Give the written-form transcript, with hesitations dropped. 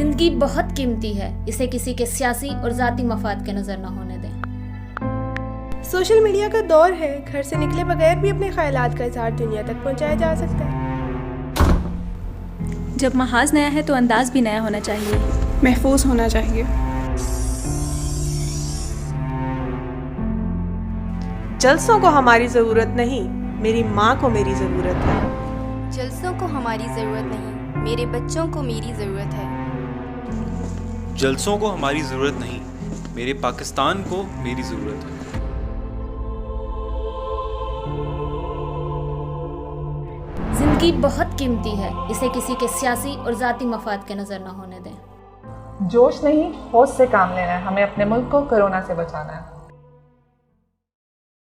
जिंदगी बहुत कीमती है, इसे किसी के सियासी और जाती मफाद के नजर न होने दें। सोशल मीडिया का दौर है, घर से निकले बगैर भी अपने ख्यालात का इजहार दुनिया तक पहुंचाया जा सकता है। जब महाज नया है तो अंदाज भी नया होना चाहिए, महफूज होना चाहिए। जलसों को हमारी ज़रूरत नहीं, मेरी माँ को मेरी ज़रूरत है। जलसों को हमारी ज़रूरत नहीं, मेरे बच्चों को मेरी ज़रूरत है। जलसों को हमारी ज़रूरत नहीं, मेरे पाकिस्तान को मेरी ज़रूरत है। जिंदगी बहुत कीमती है, इसे किसी के सियासी और जाती मफाद के नजर न होने दें। जोश नहीं, होश से काम लेना है। हमें अपने मुल्क को कोरोना से बचाना है।